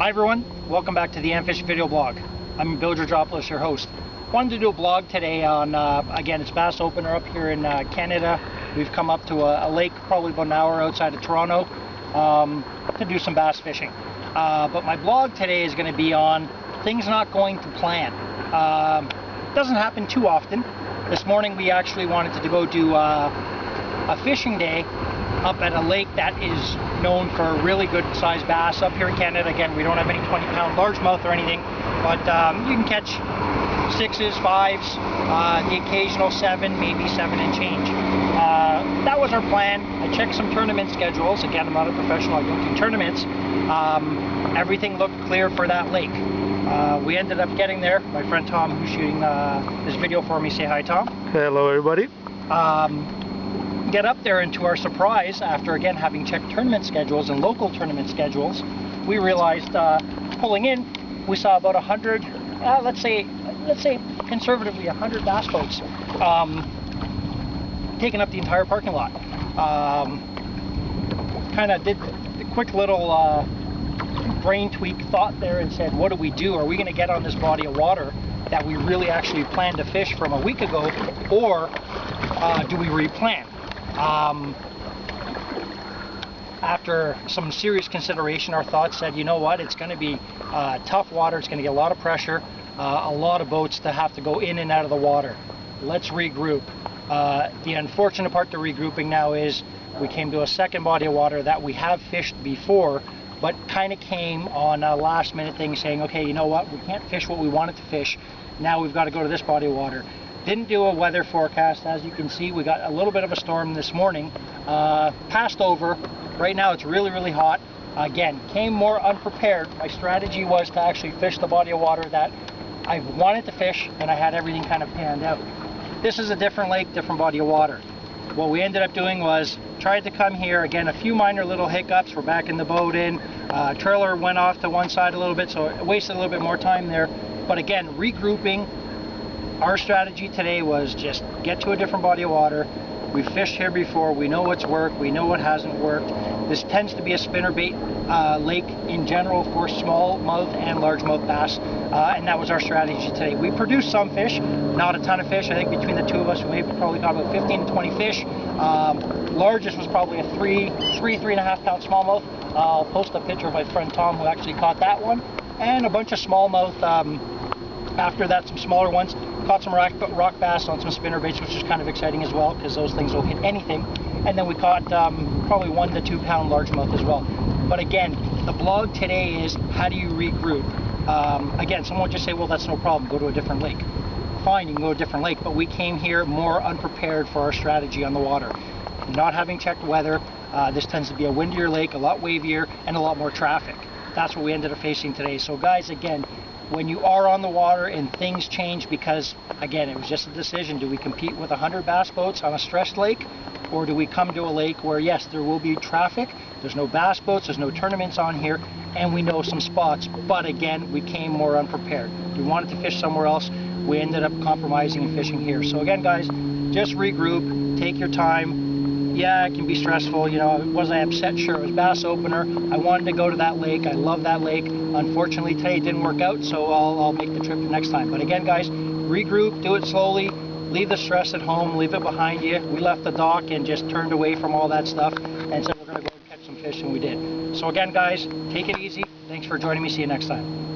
Hi everyone, welcome back to the AMFisH video blog. I'm Bill Georgopoulos, your host. Wanted to do a blog today on, again, it's bass opener up here in Canada. We've come up to a lake probably about an hour outside of Toronto to do some bass fishing. But my blog today is going to be on things not going to plan. Doesn't happen too often. This morning we actually wanted to go do a fishing day up at a lake that is known for really good sized bass up here in Canada. Again, we don't have any 20-pound largemouth or anything, but you can catch 6s, 5s, the occasional 7, maybe 7 and change. That was our plan. I checked some tournament schedules. Again, I'm not a professional, I don't do tournaments. Everything looked clear for that lake. We ended up getting there. My friend Tom, who's shooting this video for me, say hi, Tom. Hello everybody. Get up there, and to our surprise, after again having checked tournament schedules and local tournament schedules, we realized pulling in, we saw about 100, let's say conservatively 100 bass boats taking up the entire parking lot. Kind of did a quick little brain tweak thought there and said, what do we do? Are we going to get on this body of water that we really actually planned to fish from a week ago, or do we replan? After some serious consideration, our thoughts said, you know what, it's going to be tough water, it's going to get a lot of pressure, a lot of boats to have to go in and out of the water. Let's regroup. The unfortunate part to regrouping now is we came to a second body of water that we have fished before, but kind of came on a last minute thing saying, okay, you know what, we can't fish what we wanted to fish, now we've got to go to this body of water. Didn't do a weather forecast. As you can see, we got a little bit of a storm this morning. Passed over. Right now it's really hot. Again, came more unprepared. My strategy was to actually fish the body of water that I wanted to fish, and I had everything kind of panned out. This is a different lake, different body of water. What we ended up doing was tried to come here. Again, a few minor little hiccups. We're backing the boat in. Trailer went off to one side a little bit, so it wasted a little bit more time there. But again, regrouping. Our strategy today was just get to a different body of water. We've fished here before, we know what's worked, we know what hasn't worked. This tends to be a spinnerbait lake in general for smallmouth and largemouth bass, and that was our strategy today. We produced some fish, not a ton of fish. I think between the two of us we probably got about 15 to 20 fish. Largest was probably a 3.5 pound smallmouth. I'll post a picture of my friend Tom who actually caught that one, and a bunch of smallmouth. After that, some smaller ones. Caught some rock bass on some spinnerbaits, which is kind of exciting as well, because those things will hit anything. And then we caught probably 1 to 2 pound largemouth as well. But again, the blog today is how do you regroup? Again, someone would just say, well, that's no problem, go to a different lake. Fine, you can go to a different lake, but we came here more unprepared for our strategy on the water. Not having checked weather, this tends to be a windier lake, a lot wavier, and a lot more traffic. That's what we ended up facing today. So guys, again, when you are on the water and things change, because again, it was just a decision, do we compete with 100 bass boats on a stressed lake, or do we come to a lake where yes, there will be traffic, there's no bass boats, there's no tournaments on here, and we know some spots, but again, we came more unprepared. We wanted to fish somewhere else, we ended up compromising and fishing here. So again guys, just regroup, take your time. Yeah, it can be stressful, you know. Was I upset? Sure. It was bass opener. I wanted to go to that lake. I love that lake. Unfortunately, today it didn't work out, so I'll make the trip next time. But again, guys, regroup, do it slowly, leave the stress at home, leave it behind you. We left the dock and just turned away from all that stuff and said we're going to go catch some fish, and we did. So again, guys, take it easy. Thanks for joining me. See you next time.